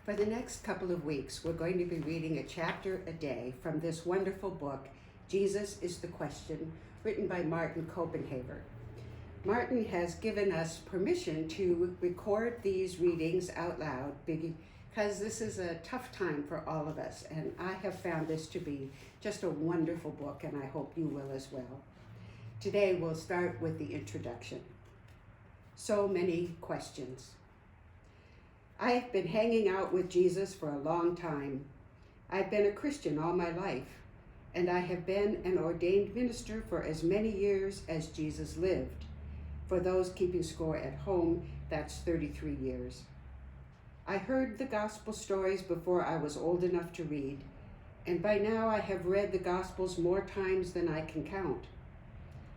For the next couple of weeks, we're going to be reading a chapter a day from this wonderful book, Jesus is the Question, written by Martin Copenhaver. Martin has given us permission to record these readings out loud because this is a tough time for all of us, and I have found this to be just a wonderful book, and I hope you will as well. Today we'll start with the introduction. So many questions. I've been hanging out with Jesus for a long time. I've been a Christian all my life, and I have been an ordained minister for as many years as Jesus lived. For those keeping score at home, that's 33 years. I heard the gospel stories before I was old enough to read, and by now I have read the gospels more times than I can count.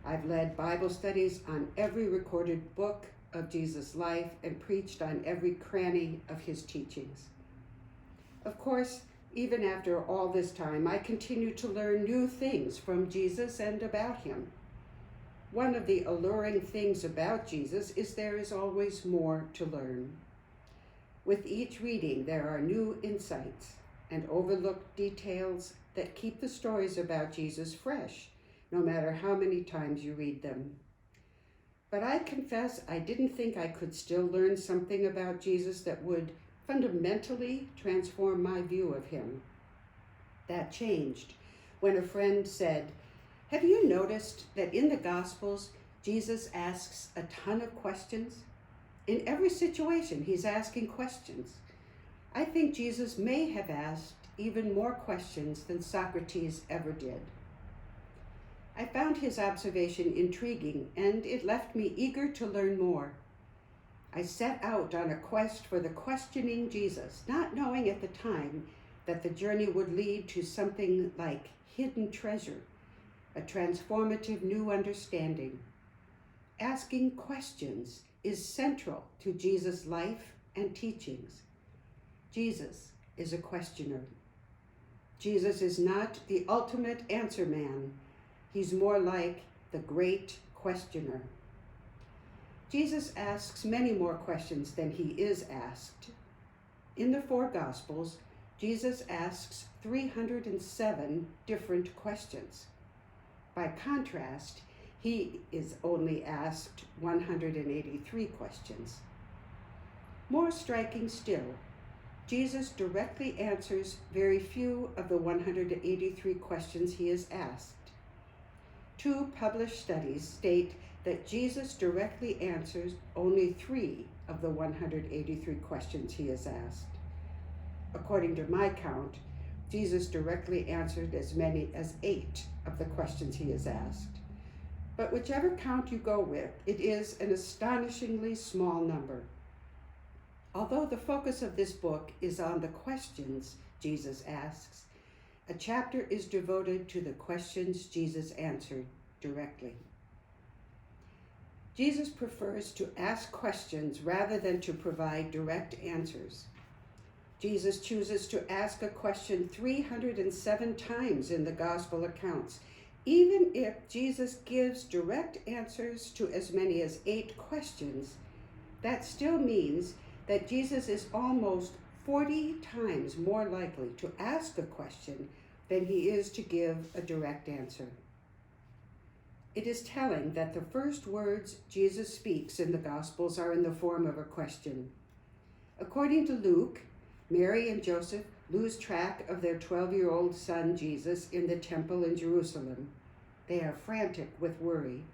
I've led Bible studies on every recorded book of Jesus' life and preached on every cranny of his teachings. Of course, even after all this time, I continue to learn new things from Jesus and about him. One of the alluring things about Jesus is there is always more to learn. With each reading, there are new insights and overlooked details that keep the stories about Jesus fresh, no matter how many times you read them. But I confess I didn't think I could still learn something about Jesus that would fundamentally transform my view of him. That changed when a friend said, "Have you noticed that in the Gospels, Jesus asks a ton of questions? In every situation, he's asking questions. I think Jesus may have asked even more questions than Socrates ever did." I found his observation intriguing, and it left me eager to learn more. I set out on a quest for the questioning Jesus, not knowing at the time that the journey would lead to something like hidden treasure, a transformative new understanding. Asking questions is central to Jesus' life and teachings. Jesus is a questioner. Jesus is not the ultimate answer man. He's more like the great questioner. Jesus asks many more questions than he is asked. In the four Gospels, Jesus asks 307 different questions. By contrast, he is only asked 183 questions. More striking still, Jesus directly answers very few of the 183 questions he is asked. Two published studies state that Jesus directly answers only 3 of the 183 questions he is asked. According to my count, Jesus directly answered as many as 8 of the questions he is asked. But whichever count you go with, it is an astonishingly small number. Although the focus of this book is on the questions Jesus asks, a chapter is devoted to the questions Jesus answered directly. Jesus prefers to ask questions rather than to provide direct answers. Jesus chooses to ask a question 307 times in the gospel accounts. Even if Jesus gives direct answers to as many as 8 questions, that still means that Jesus is almost 40 times more likely to ask a question than he is to give a direct answer. It is telling that the first words Jesus speaks in the Gospels are in the form of a question. According to Luke, Mary and Joseph lose track of their 12-year-old son Jesus in the temple in Jerusalem. They are frantic with worry.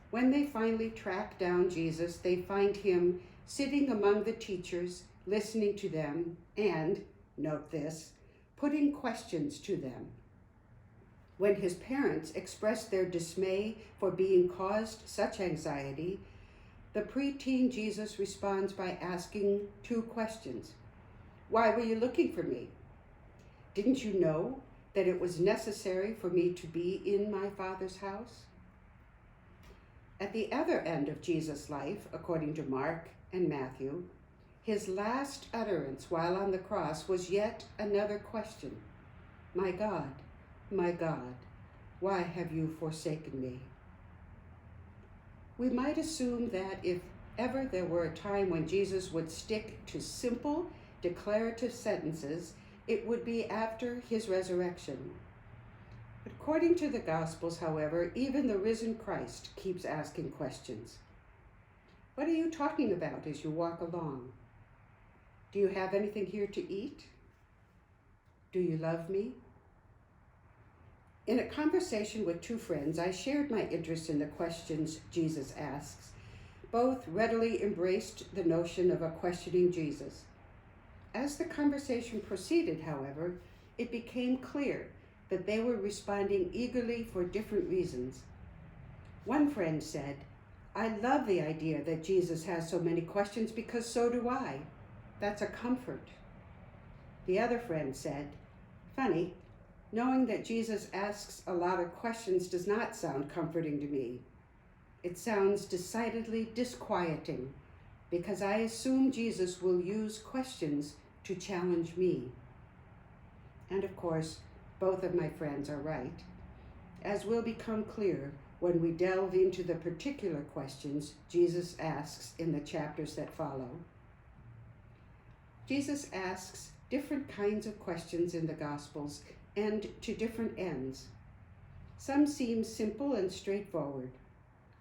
When they finally track down Jesus, they find him sitting among the teachers, listening to them, and, note this, putting questions to them. When his parents express their dismay for being caused such anxiety, the preteen Jesus responds by asking 2 questions. Why were you looking for me? Didn't you know that it was necessary for me to be in my Father's house? At the other end of Jesus' life, according to Mark and Matthew, his last utterance while on the cross was yet another question. My God, why have you forsaken me? We might assume that if ever there were a time when Jesus would stick to simple declarative sentences, it would be after his resurrection. According to the Gospels, however, even the risen Christ keeps asking questions. What are you talking about as you walk along? Do you have anything here to eat? Do you love me? In a conversation with two friends, I shared my interest in the questions Jesus asks. Both readily embraced the notion of a questioning Jesus. As the conversation proceeded, however, it became clear that they were responding eagerly for different reasons. One friend said, "I love the idea that Jesus has so many questions because so do I. That's a comfort." The other friend said, "Funny, knowing that Jesus asks a lot of questions does not sound comforting to me. It sounds decidedly disquieting because I assume Jesus will use questions to challenge me." And of course, both of my friends are right, as will become clear when we delve into the particular questions Jesus asks in the chapters that follow. Jesus asks different kinds of questions in the Gospels and to different ends. Some seem simple and straightforward.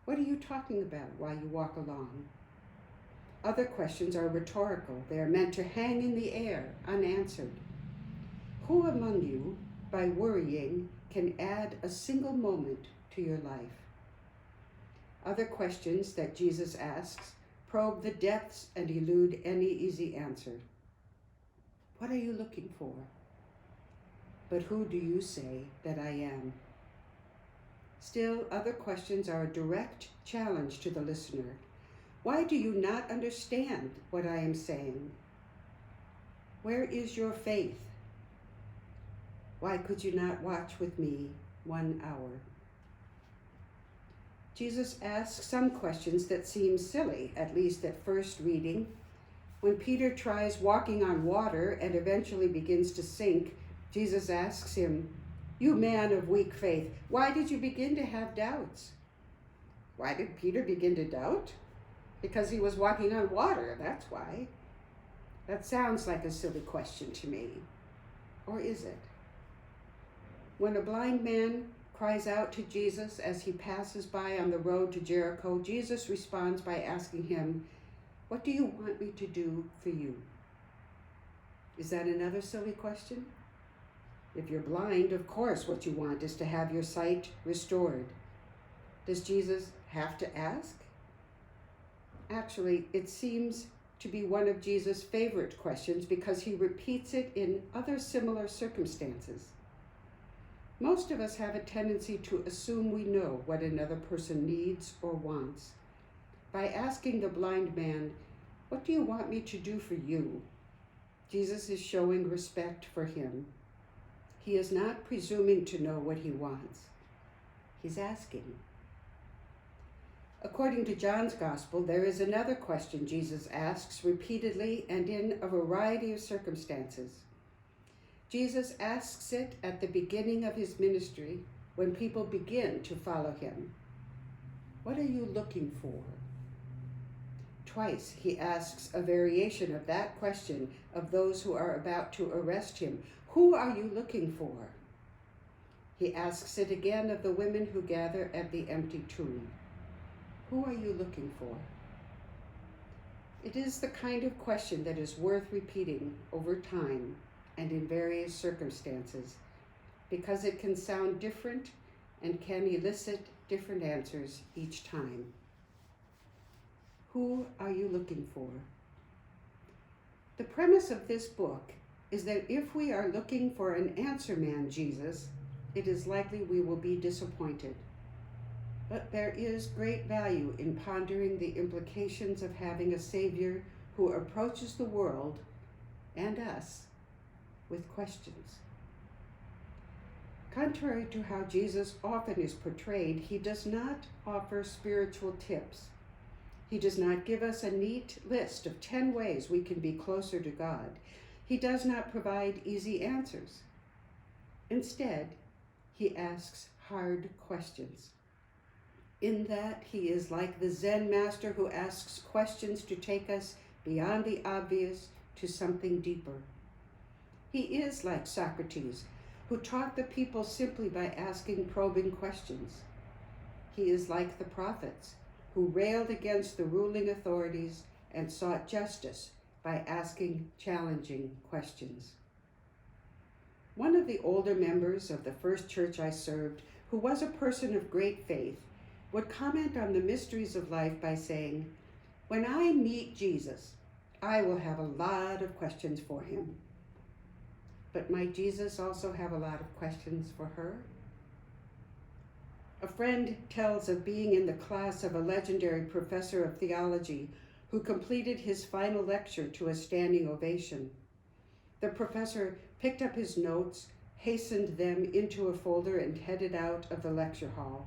What are you talking about while you walk along? Other questions are rhetorical. They are meant to hang in the air, unanswered. Who among you, by worrying, can add a single moment to your life? Other questions that Jesus asks probe the depths and elude any easy answer. What are you looking for? But who do you say that I am? Still, other questions are a direct challenge to the listener. Why do you not understand what I am saying? Where is your faith? Why could you not watch with me 1 hour? Jesus asks some questions that seem silly, at least at first reading. When Peter tries walking on water and eventually begins to sink, Jesus asks him, "You man of weak faith, why did you begin to have doubts?" Why did Peter begin to doubt? Because he was walking on water, that's why. That sounds like a silly question to me. Or is it? When a blind man cries out to Jesus as he passes by on the road to Jericho, Jesus responds by asking him, "What do you want me to do for you?" Is that another silly question? If you're blind, of course what you want is to have your sight restored. Does Jesus have to ask? Actually, it seems to be one of Jesus' favorite questions because he repeats it in other similar circumstances. Most of us have a tendency to assume we know what another person needs or wants. By asking the blind man, "What do you want me to do for you?" Jesus is showing respect for him. He is not presuming to know what he wants. He's asking. According to John's Gospel, there is another question Jesus asks repeatedly and in a variety of circumstances. Jesus asks it at the beginning of his ministry when people begin to follow him. What are you looking for? Twice he asks a variation of that question of those who are about to arrest him. Who are you looking for? He asks it again of the women who gather at the empty tomb. Who are you looking for? It is the kind of question that is worth repeating over time and in various circumstances, because it can sound different and can elicit different answers each time. Who are you looking for? The premise of this book is that if we are looking for an answer man, Jesus, it is likely we will be disappointed. But there is great value in pondering the implications of having a Savior who approaches the world and us with questions. Contrary to how Jesus often is portrayed, he does not offer spiritual tips. He does not give us a neat list of 10 ways we can be closer to God. He does not provide easy answers. Instead, he asks hard questions. In that, he is like the Zen master who asks questions to take us beyond the obvious to something deeper. He is like Socrates, who taught the people simply by asking probing questions. He is like the prophets, who railed against the ruling authorities and sought justice by asking challenging questions. One of the older members of the first church I served, who was a person of great faith, would comment on the mysteries of life by saying, "When I meet Jesus, I will have a lot of questions for him." But might Jesus also have a lot of questions for her? A friend tells of being in the class of a legendary professor of theology who completed his final lecture to a standing ovation. The professor picked up his notes, hastened them into a folder, and headed out of the lecture hall.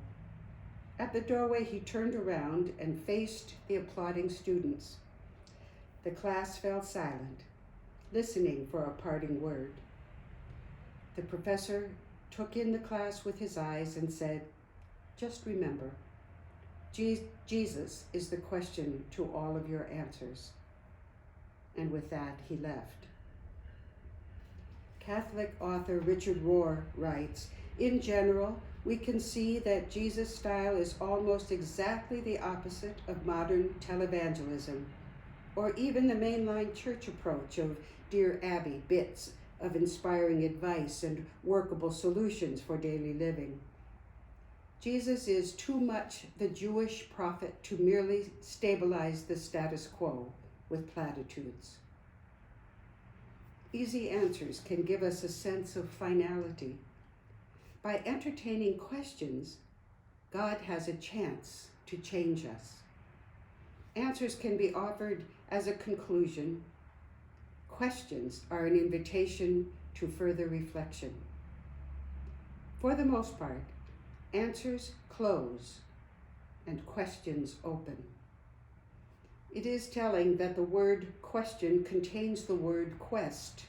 At the doorway, he turned around and faced the applauding students. The class fell silent, listening for a parting word. The professor took in the class with his eyes and said, "Just remember, Jesus is the question to all of your answers." And with that, he left. Catholic author Richard Rohr writes, "In general, we can see that Jesus' style is almost exactly the opposite of modern televangelism, or even the mainline church approach of Dear Abby bits of inspiring advice and workable solutions for daily living. Jesus is too much the Jewish prophet to merely stabilize the status quo with platitudes. Easy answers can give us a sense of finality. By entertaining questions, God has a chance to change us. Answers can be offered as a conclusion. Questions are an invitation to further reflection. For the most part, answers close and questions open. It is telling that the word question contains the word quest.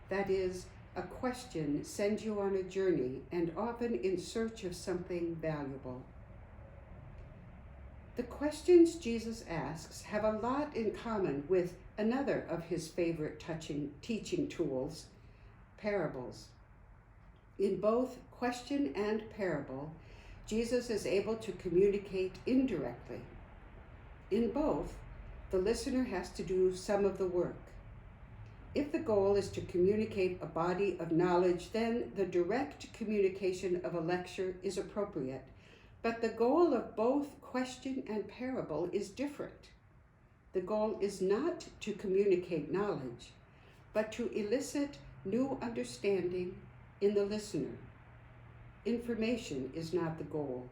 That is, a question sends you on a journey and often in search of something valuable. The questions Jesus asks have a lot in common with another of his favorite teaching tools, parables. In both question and parable, Jesus is able to communicate indirectly. In both, the listener has to do some of the work. If the goal is to communicate a body of knowledge, then the direct communication of a lecture is appropriate. But the goal of both question and parable is different. The goal is not to communicate knowledge, but to elicit new understanding in the listener. Information is not the goal.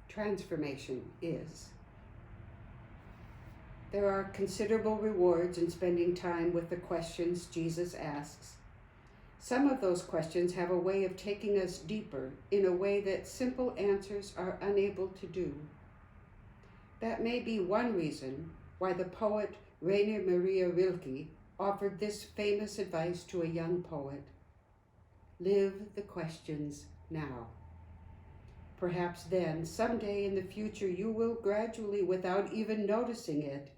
Transformation is. There are considerable rewards in spending time with the questions Jesus asks. Some of those questions have a way of taking us deeper in a way that simple answers are unable to do. That may be one reason why the poet Rainer Maria Rilke offered this famous advice to a young poet: live the questions now. Perhaps then, someday in the future, you will gradually, without even noticing it,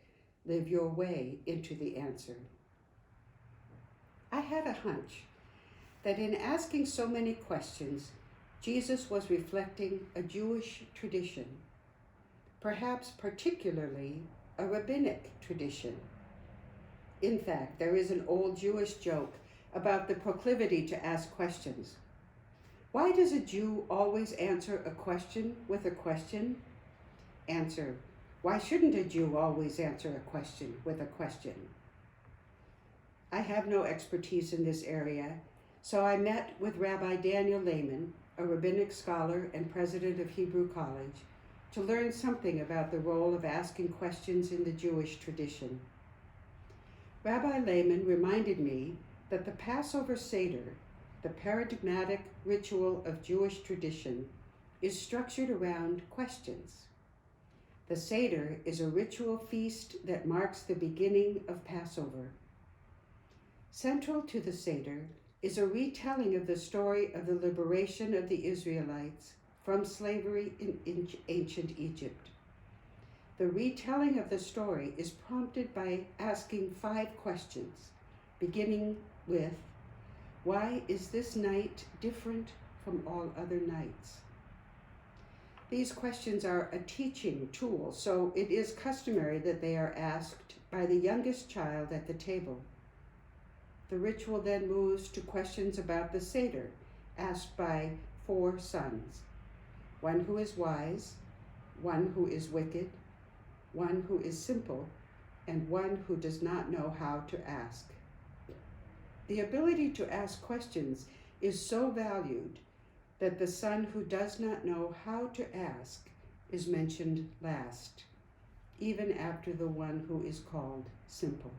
live your way into the answer. I had a hunch that in asking so many questions, Jesus was reflecting a Jewish tradition, perhaps particularly a rabbinic tradition. In fact, there is an old Jewish joke about the proclivity to ask questions. Why does a Jew always answer a question with a question? Answer: why shouldn't a Jew always answer a question with a question? I have no expertise in this area, so I met with Rabbi Daniel Lehman, a rabbinic scholar and president of Hebrew College, to learn something about the role of asking questions in the Jewish tradition. Rabbi Lehman reminded me that the Passover Seder, the paradigmatic ritual of Jewish tradition, is structured around questions. The Seder is a ritual feast that marks the beginning of Passover. Central to the Seder is a retelling of the story of the liberation of the Israelites from slavery in ancient Egypt. The retelling of the story is prompted by asking 5 questions, beginning with, why is this night different from all other nights? These questions are a teaching tool, so it is customary that they are asked by the youngest child at the table. The ritual then moves to questions about the Seder, asked by 4 sons, one who is wise, one who is wicked, one who is simple, and one who does not know how to ask. The ability to ask questions is so valued that the son who does not know how to ask is mentioned last, even after the one who is called simple.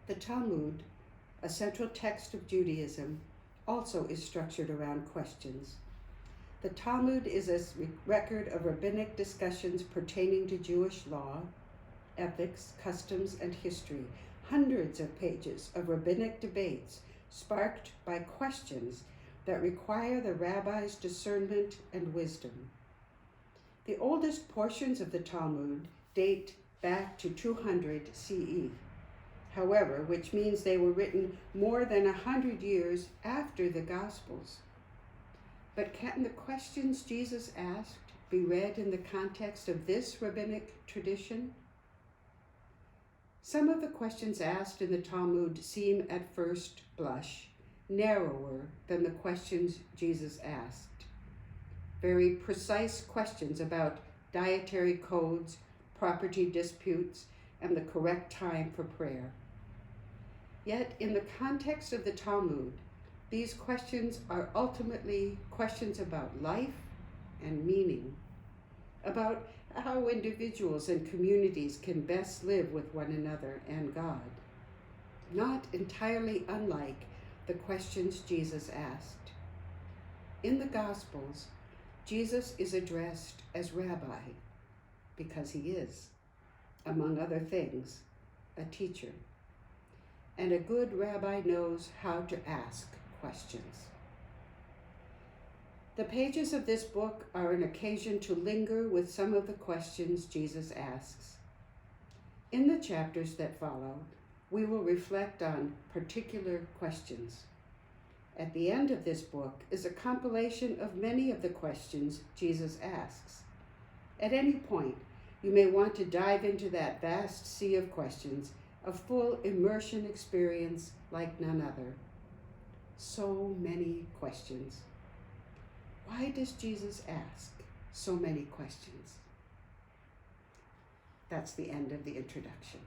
The Talmud, a central text of Judaism, also is structured around questions. The Talmud is a record of rabbinic discussions pertaining to Jewish law, ethics, customs, and history. Hundreds of pages of rabbinic debates sparked by questions that require the rabbi's discernment and wisdom. The oldest portions of the Talmud date back to 200 CE, however, which means they were written more than 100 years after the Gospels. But can the questions Jesus asked be read in the context of this rabbinic tradition? Some of the questions asked in the Talmud seem at first blush narrower than the questions Jesus asked. Very precise questions about dietary codes, property disputes, and the correct time for prayer. Yet, in the context of the Talmud, these questions are ultimately questions about life and meaning, about how individuals and communities can best live with one another and God, not entirely unlike the questions Jesus asked. In the Gospels, Jesus is addressed as Rabbi because he is, among other things, a teacher. And a good rabbi knows how to ask questions. The pages of this book are an occasion to linger with some of the questions Jesus asks. In the chapters that follow, we will reflect on particular questions. At the end of this book is a compilation of many of the questions Jesus asks. At any point, you may want to dive into that vast sea of questions, a full immersion experience like none other. So many questions. Why does Jesus ask so many questions? That's the end of the introduction.